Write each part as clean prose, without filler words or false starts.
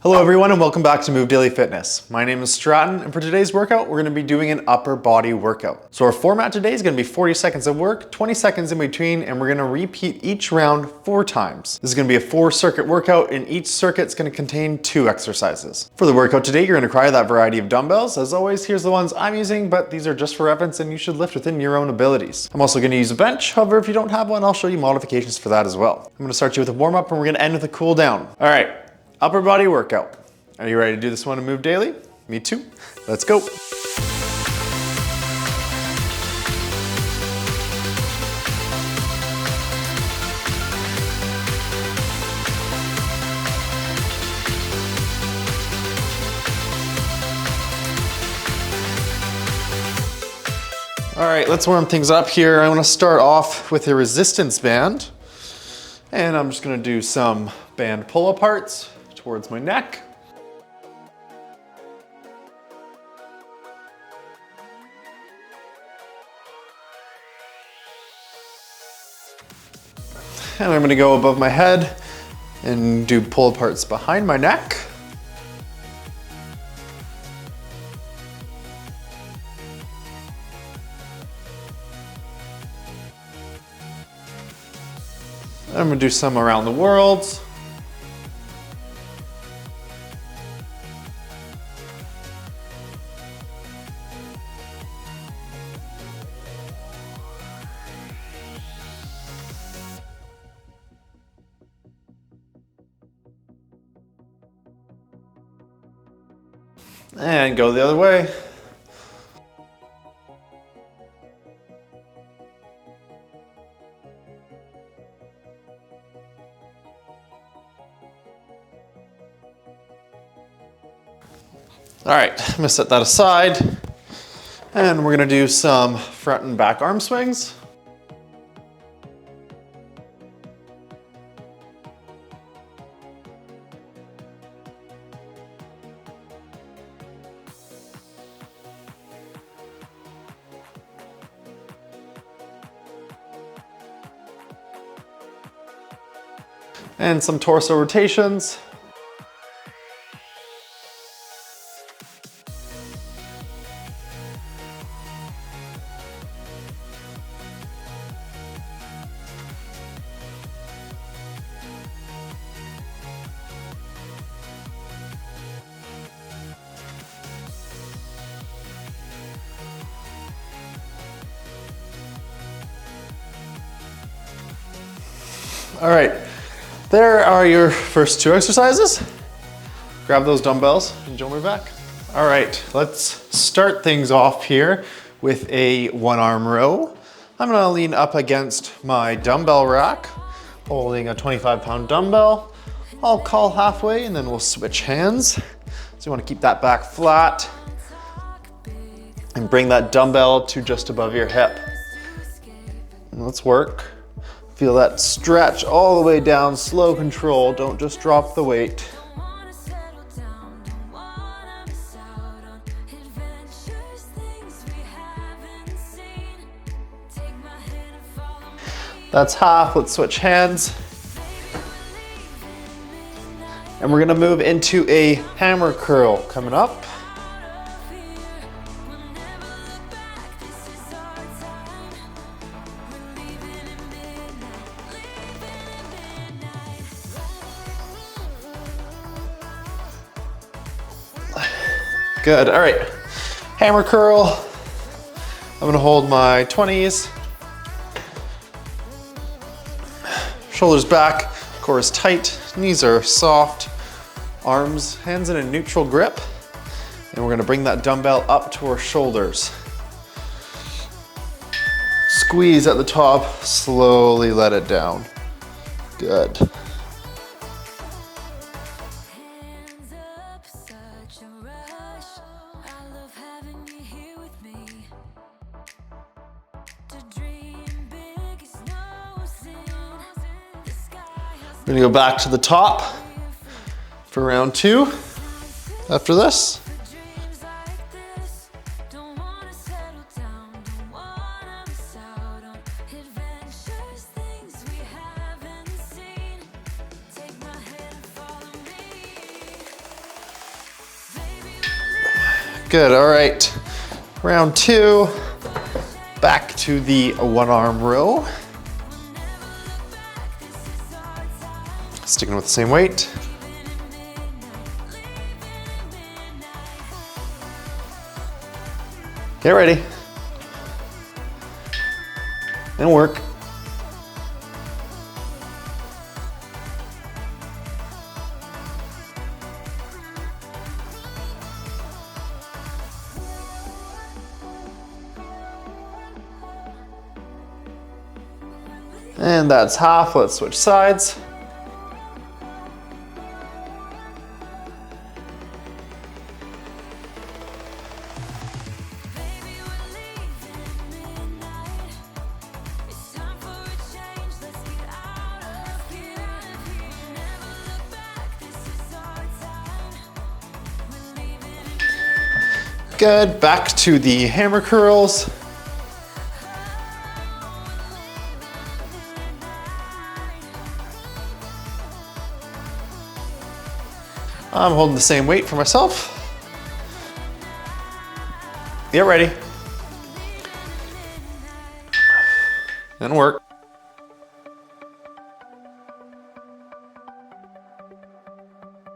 Hello everyone and welcome back to Move Daily Fitness. My name is Stratton and for today's workout, we're gonna be doing an upper body workout. So our format today is gonna be 40 seconds of work, 20 seconds in between, and we're gonna repeat each round 4 times. This is gonna be a 4-circuit workout and each circuit's gonna contain 2 exercises. For the workout today, you're gonna require that variety of dumbbells. As always, here's the ones I'm using, but these are just for reference and you should lift within your own abilities. I'm also gonna use a bench. However, if you don't have one, I'll show you modifications for that as well. I'm gonna start you with a warm up and we're gonna end with a cool down. All right. Upper body workout. Are you ready to do this one and move daily? Me too. Let's go. All right, let's warm things up here. I want to start off with a resistance band. And I'm just gonna do some band pull aparts towards my neck. And I'm gonna go above my head and do pull aparts behind my neck. I'm gonna do some around the world. And go the other way. All right, I'm gonna set that aside. And we're gonna do some front and back arm swings. And some torso rotations. All right. There are your first 2 exercises. Grab those dumbbells and join me back. All right, let's start things off here with a 1-arm row. I'm gonna lean up against my dumbbell rack, holding a 25-pound dumbbell. I'll call halfway and then we'll switch hands. So you wanna keep that back flat and bring that dumbbell to just above your hip. And let's work. Feel that stretch all the way down, slow control, don't just drop the weight. That's half, let's switch hands. And we're gonna move into a hammer curl coming up. Good, all right. Hammer curl. I'm gonna hold my 20s. Shoulders back, core is tight, knees are soft, arms, hands in a neutral grip. And we're gonna bring that dumbbell up to our shoulders. Squeeze at the top, slowly let it down. Good. We're gonna go back to the top for round 2 after this. Good, all right. Round 2, back to the one arm row. Sticking with the same weight. Get ready. And work. And that's half. Let's switch sides. Good, back to the hammer curls. I'm holding the same weight for myself. Get ready. And work.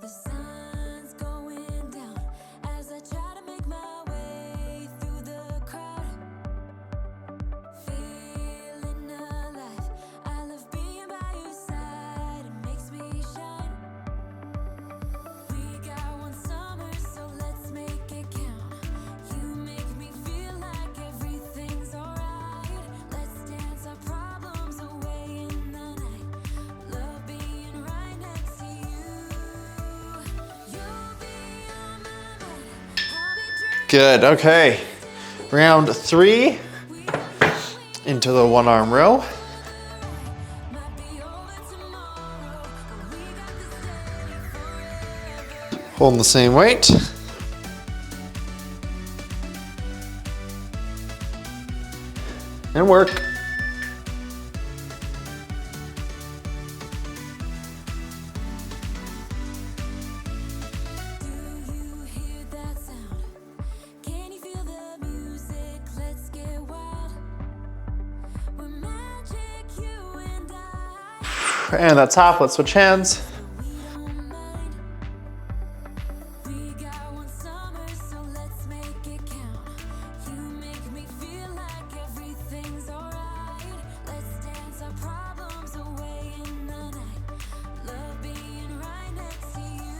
The sun's going down as I try to make my way through the crowd. Feeling alive, I love being by your side. It makes me shine. We got one summer, so let's make it count. You make me feel like everything's alright. Let's dance our problems away in the night. Love being right next to you. You'll be on my mind. I'll be dreaming. Good, okay. Round 3, into the one arm row. Might be over tomorrow, but we got this day forever. Holding the same weight. And work. Do you hear that sound? Can you feel the music? Let's get wild. We're magic, you and I. And that's half. Let's switch hands. We don't mind. We got one summer, so let's make it count. You make me feel like everything's alright. Let's dance our problems away in the night. Love being right next to you.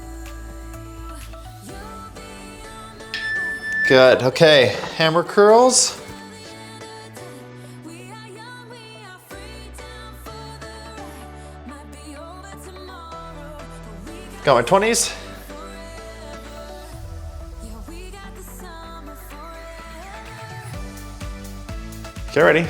You'll be on my mind. Good, okay. Hammer curls. We are young, we are free, down for the ride. Might be over tomorrow, but we Got my 20s. yeah, we got the summer forever. Get ready.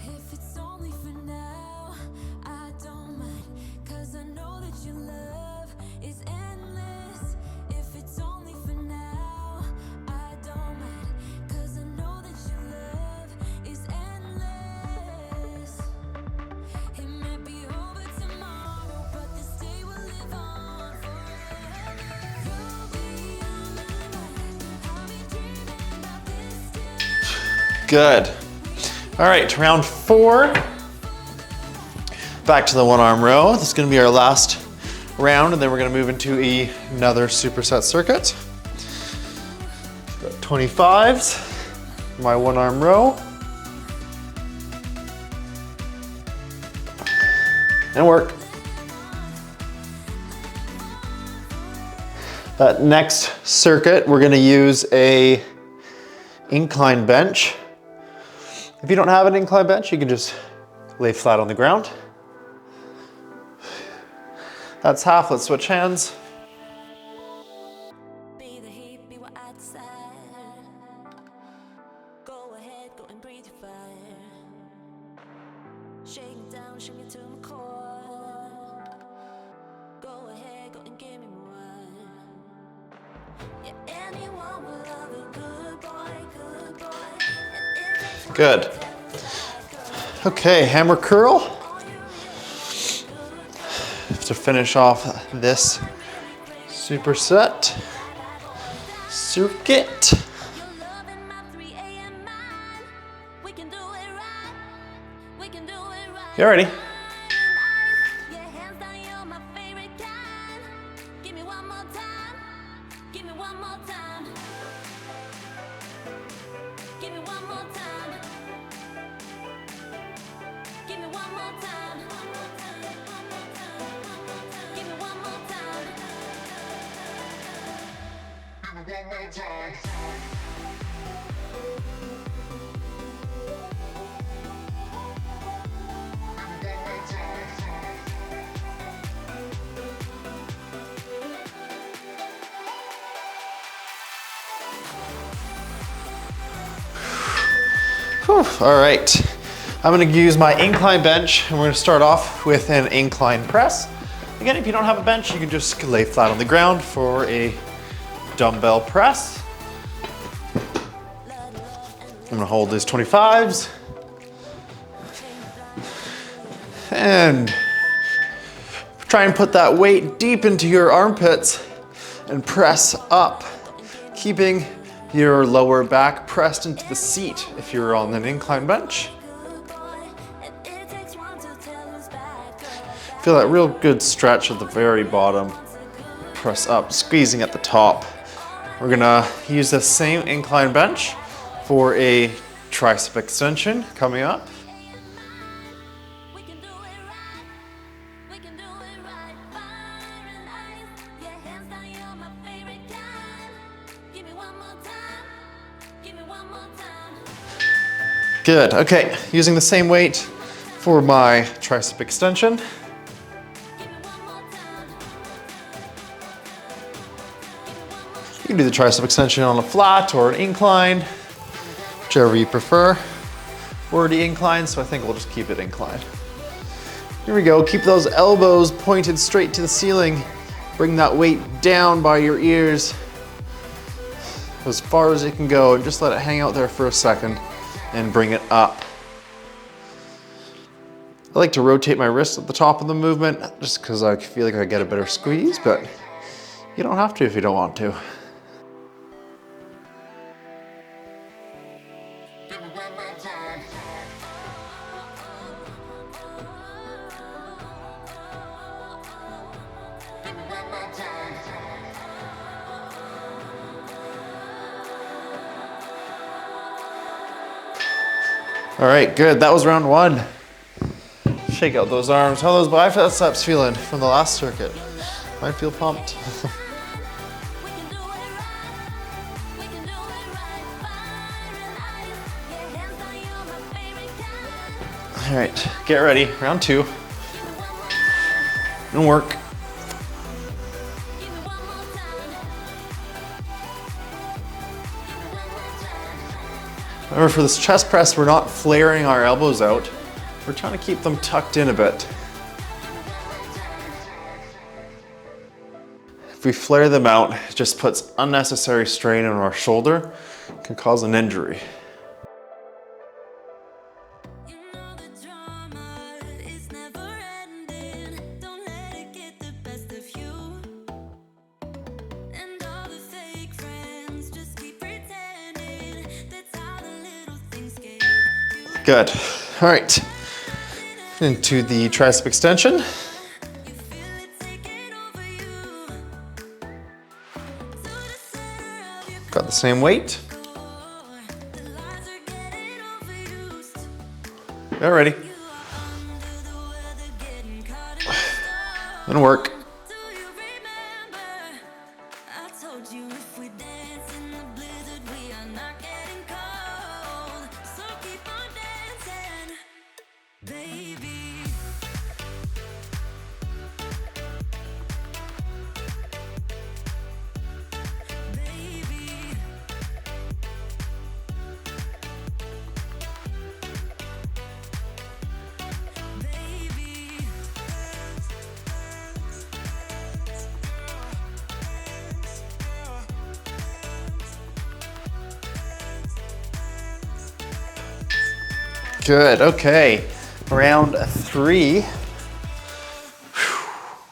If it's only for now, I don't mind, 'cause I know that your love is endless. If it's only for now, I don't mind, 'cause I know that your love is endless. It might be over tomorrow, but this day will live on forever. You'll be on my mind. I'll be dreaming about this day. Good. All right, round 4. Back to the one arm row. This is gonna be our last round, and then we're gonna move into another superset circuit. Got 25s, my one arm row. And work. That next circuit, we're gonna use a incline bench. If you don't have an incline bench, you can just lay flat on the ground. That's half. Let's switch hands. Be the heat, be what I desire. Go ahead, go and breathe your fire. Shake me down, shake me to my core. Go ahead, go and give me more. Yeah, anyone will love a good boy, good boy. Good. Okay, hammer curl. To finish off this superset circuit. Get ready. Whew, all right, I'm gonna use my incline bench and we're gonna start off with an incline press. Again, if you don't have a bench, you can just lay flat on the ground for a dumbbell press. I'm gonna hold these 25s and try and put that weight deep into your armpits and press up, keeping your lower back pressed into the seat if you're on an incline bench. Feel that real good stretch at the very bottom. Press up, squeezing at the top. We're gonna use the same incline bench for a tricep extension coming up. Good, okay, using the same weight for my tricep extension. You can do the tricep extension on a flat or an incline, whichever you prefer. We're already inclined, so I think we'll just keep it inclined. Here we go, keep those elbows pointed straight to the ceiling. Bring that weight down by your ears as far as it can go and just let it hang out there for a second and bring it up. I like to rotate my wrist at the top of the movement just because I feel like I get a better squeeze, but you don't have to if you don't want to. All right, good, that was round one. Shake out those arms. How are those biceps feeling from the last circuit? Might feel pumped. All right, get ready, round two. And work. Remember, for this chest press, we're not flaring our elbows out. We're trying to keep them tucked in a bit. If we flare them out, it just puts unnecessary strain on our shoulder. It can cause an injury. Good. All right. Into the tricep extension. Got the same weight. Get ready. And work. Good, okay. Round 3.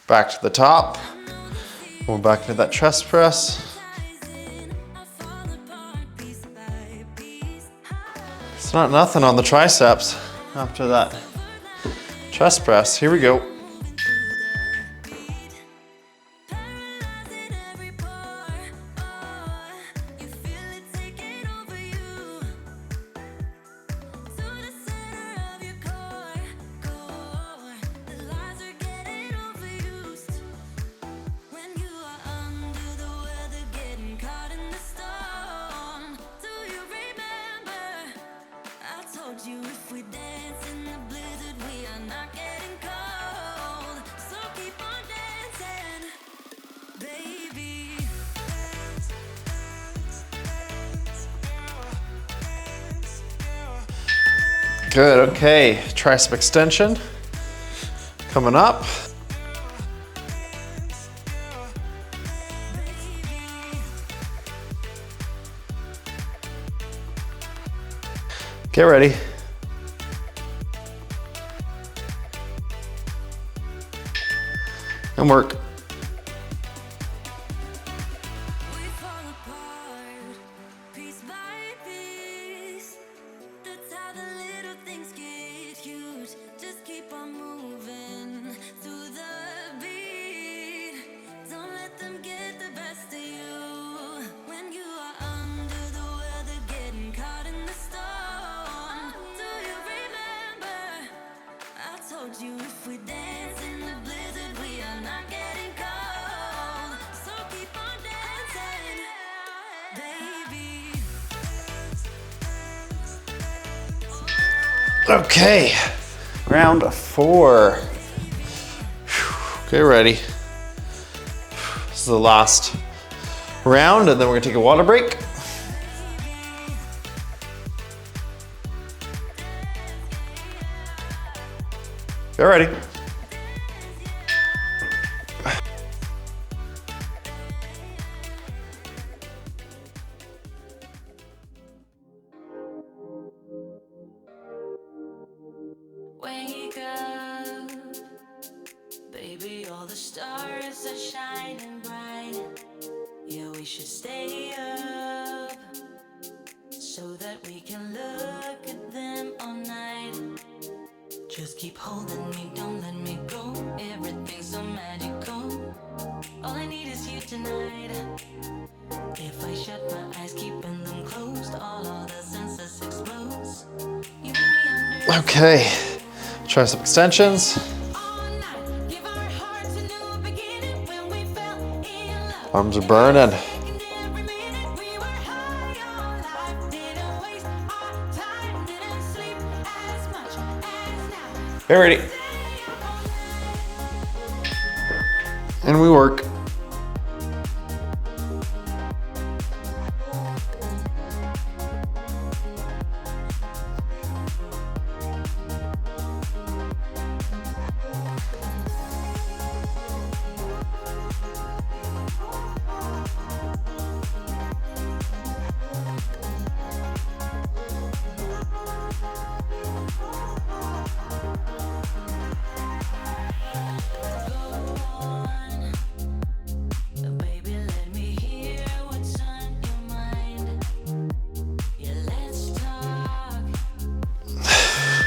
Back to the top. Going back into that chest press. It's not nothing on the triceps after that chest press. Here we go. Good, okay. Tricep extension coming up. Get ready. And work. Okay, round 4. Okay, ready. This is the last round, and then we're gonna take a water break. Get ready. Wake up, baby, all the stars are shining bright. Yeah, we should stay up so that we can look at them all night. Just keep holding me, don't let me go. Everything's so magical. All I need is you tonight. If I shut my eyes, keeping them closed, all the senses explodes. You make me under. Okay, tricep extensions. Arms are burning. Get ready. And we work.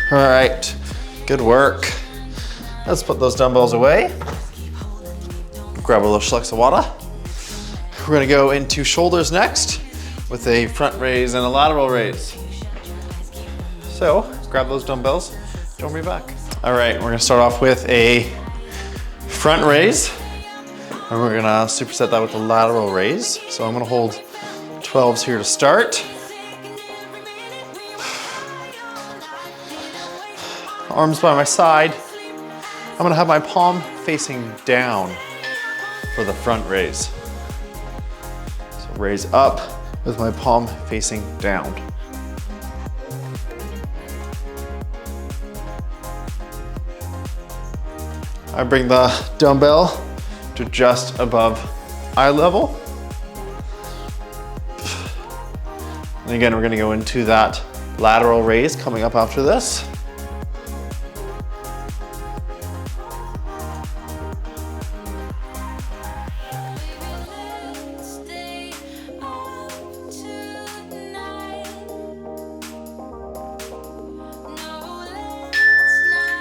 All right, good work. Let's put those dumbbells away. Grab a little schlucks of water. We're gonna go into shoulders next with a front raise and a lateral raise. So grab those dumbbells, join me back. All right, we're gonna start off with a front raise, and we're gonna superset that with a lateral raise. So I'm gonna hold 12s here to start. Arms by my side. I'm gonna have my palm facing down for the front raise. So raise up with my palm facing down. I bring the dumbbell to just above eye level. And again, we're gonna go into that lateral raise coming up after this.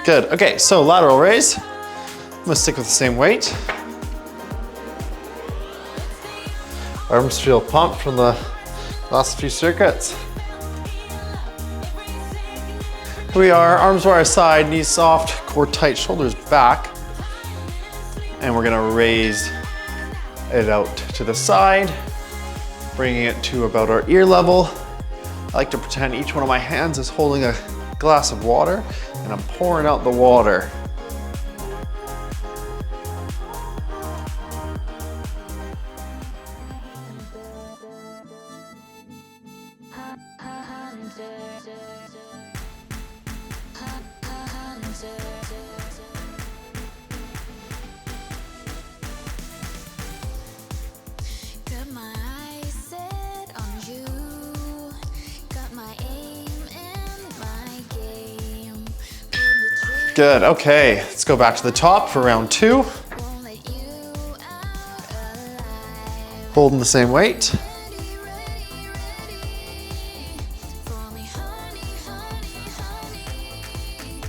Good, okay, so lateral raise. I'm gonna stick with the same weight. Arms feel pumped from the last few circuits. Here we are, arms by our side, knees soft, core tight, shoulders back. And we're gonna raise it out to the side, bringing it to about our ear level. I like to pretend each one of my hands is holding a glass of water, and I'm pouring out the water. Got my eyes set on you. Got my aim and my game. Pull the trigger, Good, okay, let's go back to the top for round 2. won't let you out alive. Holding the same weight. Ready, ready, ready for me, honey, honey, honey.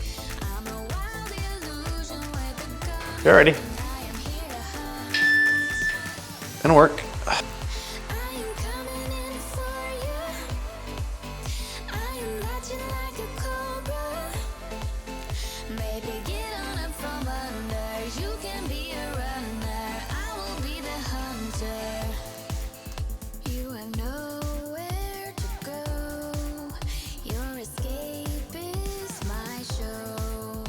I'm a wild illusion with a gun. Get ready, I am here to hunt. and work. I am coming in for you. I am watching like a cobra. Maybe get on up from under. You can be a runner. I will be the hunter. You have nowhere to go. Your escape is my show.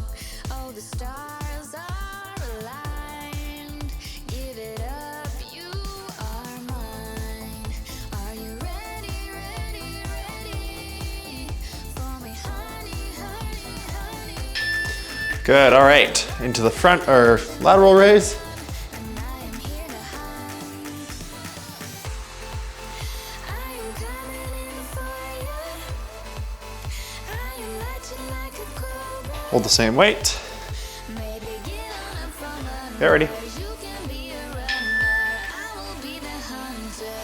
All the stars are aligned. Give it up, you are mine. Are you ready, ready, ready for me, honey, honey, honey? Good, all right, into the front, or lateral raise. And I am here to hunt. I am coming in for you. I am watching like a cobra. Hold the same weight. Maybe get on up from under. Get ready. You can be a runner. I will be the hunter.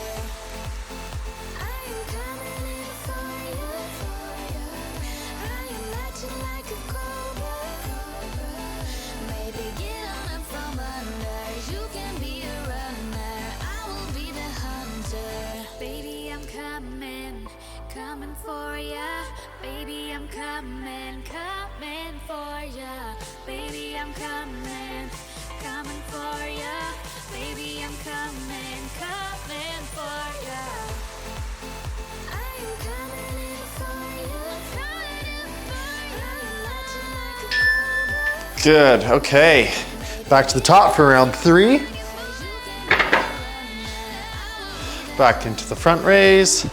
I am coming in for you. I am watching like a cobra. Maybe get on up from under. You can be a runner. I will be the hunter. Baby, I'm coming, coming for ya. Baby, I'm coming, coming for ya. Baby, I'm coming, coming for ya. Baby, I'm coming, coming for ya. I am coming in for you. Coming in for ya. I'm watching like a cobra. Good, okay. Back to the top for round 3. Back into the front raise.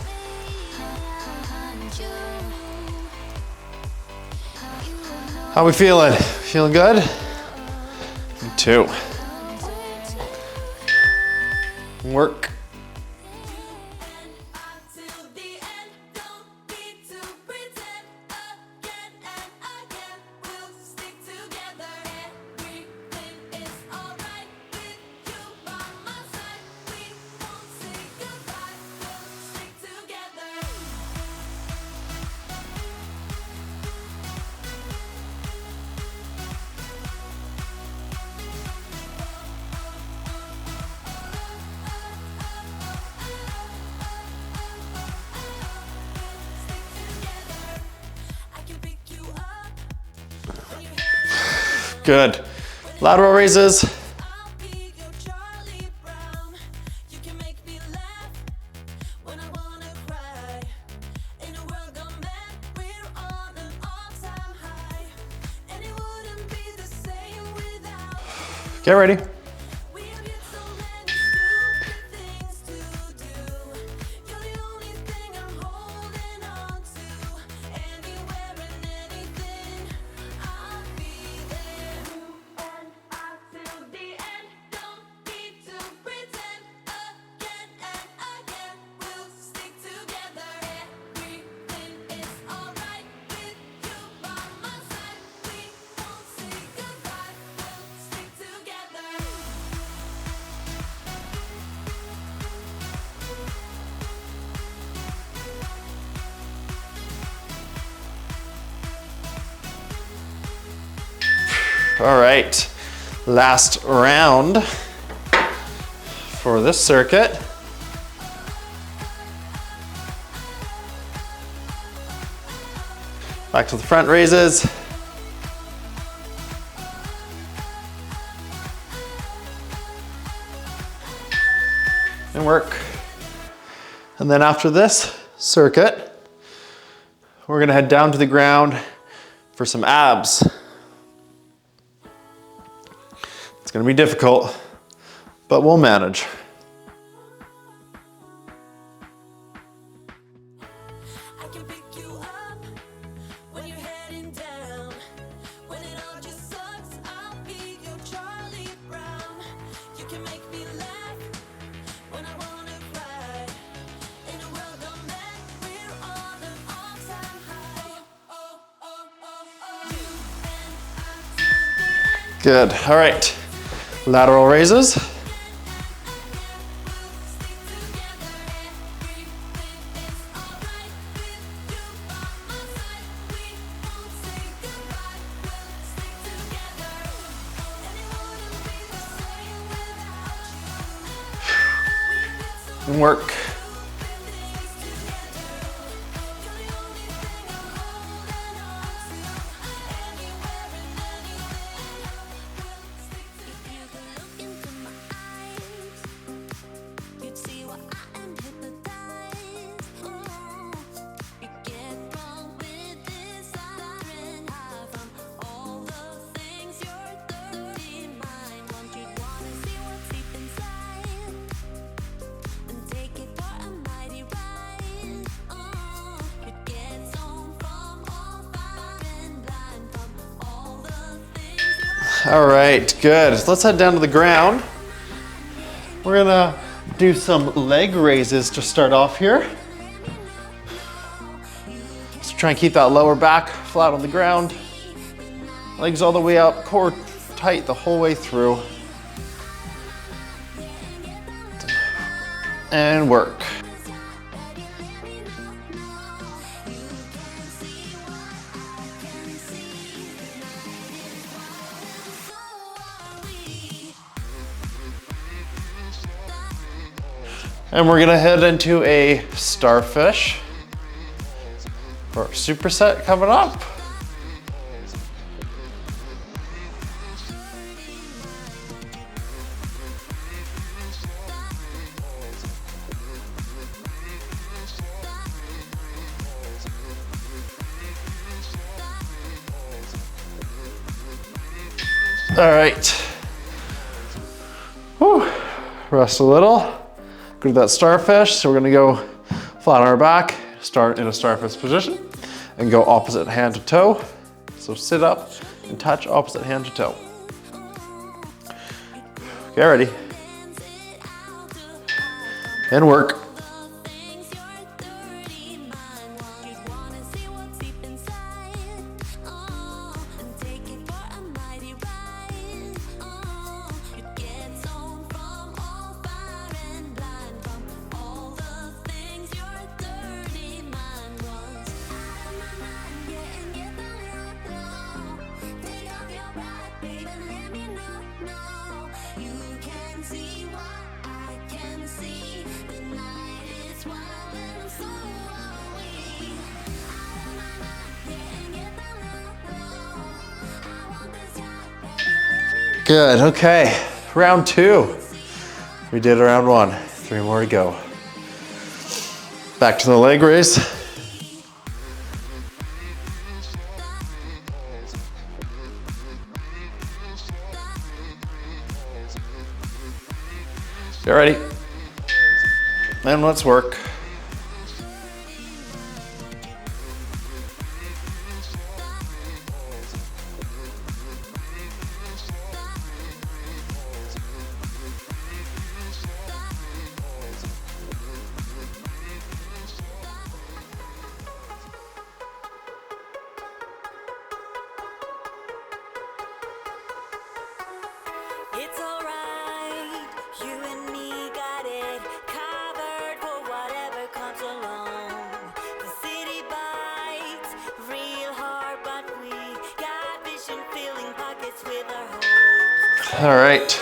How we feeling? Feeling good? Me too. Work. Until the end, don't need to pretend. Again and again, we'll stick together. Everything is alright with you by my side. We won't say goodbye, we'll stick together. I can pick you up when you're headed. Good. Lateral raises. I'll be your Charlie Brown. You can make me laugh when I wanna cry. In a world gone mad, we're on an all-time high, and it wouldn't be the same without you. Get ready. We have yet so many stupid things to do. You're the only thing I'm holding on to. Anywhere and anything, I'll be there. And I till the end, don't need to pretend. Again and again, we'll stick together. Everything is All right, last round for this circuit. Back to the front raises. And work. And then after this circuit, we're gonna head down to the ground for some abs. It's gonna be difficult, but we'll manage. I can pick you up when you're heading down. When it all just sucks, I'll be your Charlie Brown. You can make me laugh when I wanna cry. In a world of men, we're on an all-time high. You and I to the end. Good, all right. Lateral raises. And work. All right, good. Let's head down to the ground. We're gonna do some leg raises to start off here. So try and keep that lower back flat on the ground. Legs all the way up, core tight the whole way through. And work. And we're gonna head into a starfish or superset coming up. All right. Whew. Rest a little. Go to that starfish. So we're gonna go flat on our back, start in a starfish position, and go opposite hand to toe. So sit up and touch opposite hand to toe. Get ready. And work. Good, okay. Round two. We did round one. 3 more to go. Back to the leg raise. Get ready. And let's work. It's alright, you and me got it covered for whatever. All right,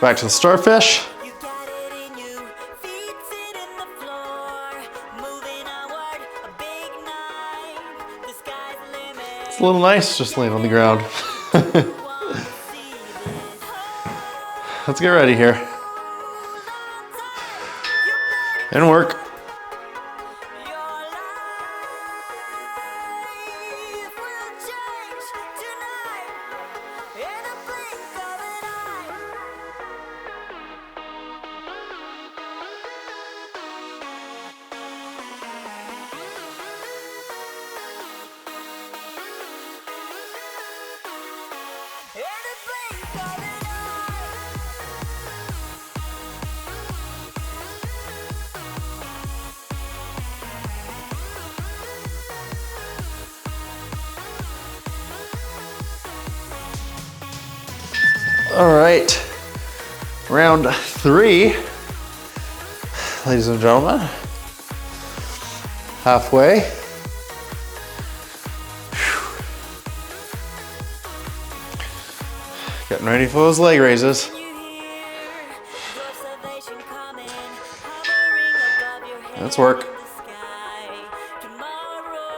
back to the starfish. You got it in you, feet hitting the floor, moving outward, a big night, the sky's the limit. It's a little nice just laying on the ground. Wanna see this? Let's get ready here and work. Your life will change tonight in a blink of an eye. In a blink of an eye. All right, round 3, ladies and gentlemen. Halfway. Whew. Getting ready for those leg raises. You hear your salvation coming, hovering above your head. Let's work. In the sky. Tomorrow,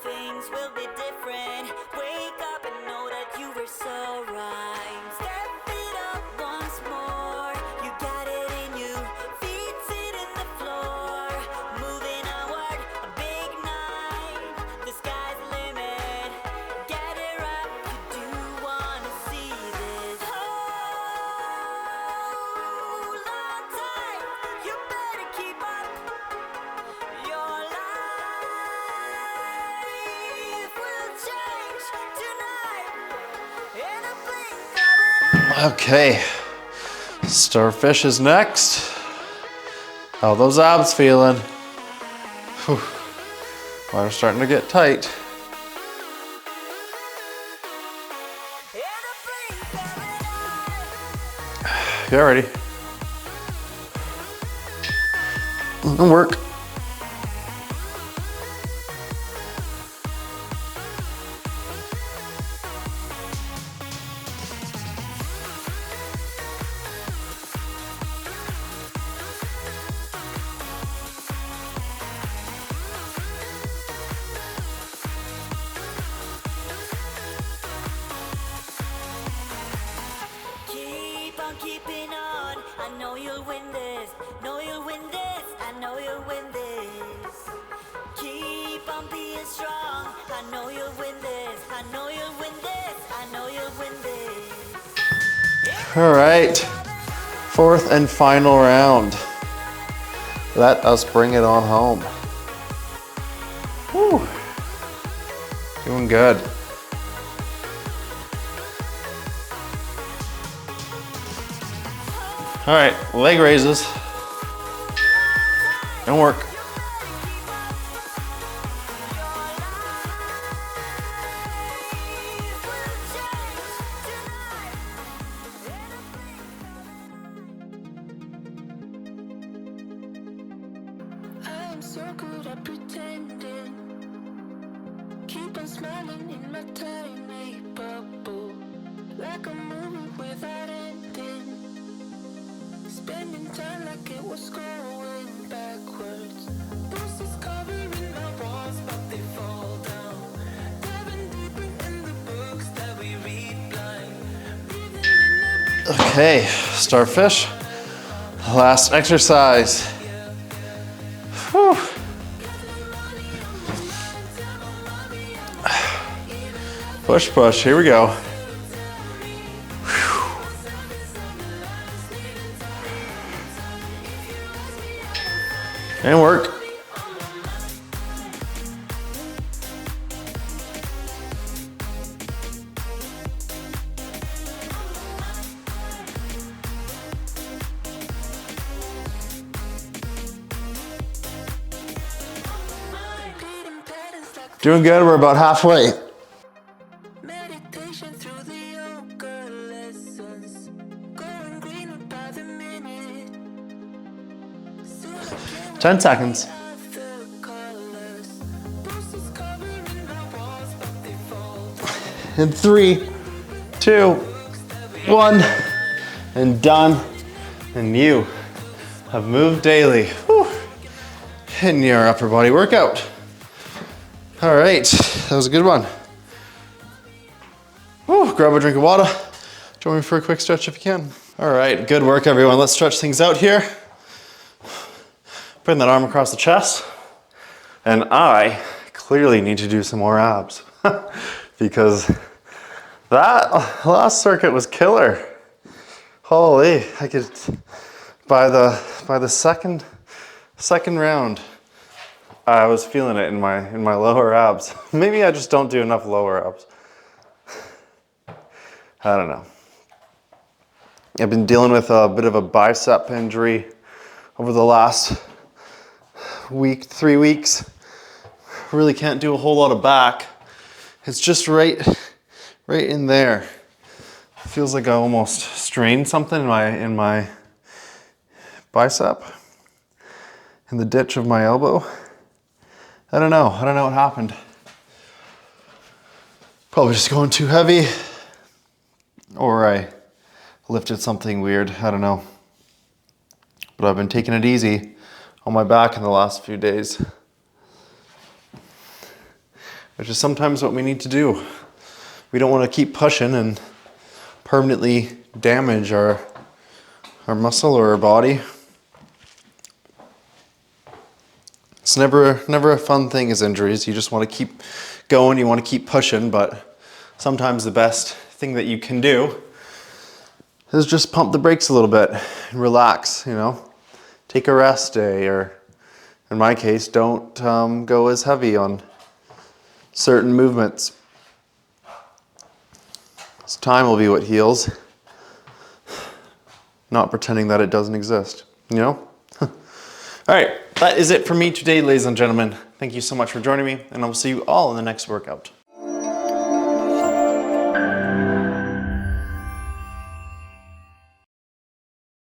things will be different. Wake up and know that you were so right. Step it up once more. You got it in you. Feet hitting the floor. Moving outward, a big night. The sky's the limit. Get it right. You do wanna see this. Hold on tight. You better keep up. Your life will change tonight in a blink of an eye. Okay, starfish is next. How are those abs feeling? Whew. Well, they're starting to get tight. In a blink of an eye. Get ready. And work. Keep on keeping on. I know you'll win this. Know you'll win this. I know you'll win this. Keep on being strong. I know you'll win this. I know you'll win this. I know you'll win this. All right, 4th and final round. Let us bring it on home. Whew. Doing good. All right, leg raises and work. I'm so good at pretending. Keep on smiling in my tiny bubble, like a movie without ending. Spending time like it was going backwards. Bruises covering my walls, but they fall down. Diving deeper in the books that we read blind. Breathing in every Okay, starfish. Last exercise. Whew. Push, push, here we go. Whew. And work. beating patterns like Doing good, we're about halfway. meditation through the yoga lessons. Going greener by the minute. Still I can't 10 seconds. of the colors. Bruises covering my walls, but they fall down. In 3, 2, One, and done. And you have moved daily. Whew. In your upper body workout. All right, that was a good one. Whew, grab a drink of water. Join me for a quick stretch if you can. All right, good work everyone. Let's stretch things out here. Bring that arm across the chest. And I clearly need to do some more abs because that last circuit was killer. Holy, I could, by the second round, I was feeling it in my lower abs. Maybe I just don't do enough lower abs. I don't know. I've been dealing with a bit of a bicep injury over the last week, 3 weeks. Really can't do a whole lot of back. It's just right in there. Feels like I almost strained something in my bicep, in the ditch of my elbow. I don't know what happened. Probably just going too heavy, or I lifted something weird, I don't know. But I've been taking it easy on my back in the last few days, which is sometimes what we need to do. We don't want to keep pushing and permanently damage our muscle or our body. It's never a fun thing as injuries. You just want to keep going, you want to keep pushing, but sometimes the best thing that you can do is just pump the brakes a little bit and relax, you know. Take a rest day, or in my case, don't go as heavy on certain movements. So time will be what heals, not pretending that it doesn't exist, you know? All right, that is it for me today, ladies and gentlemen. Thank you so much for joining me, and I will see you all in the next workout.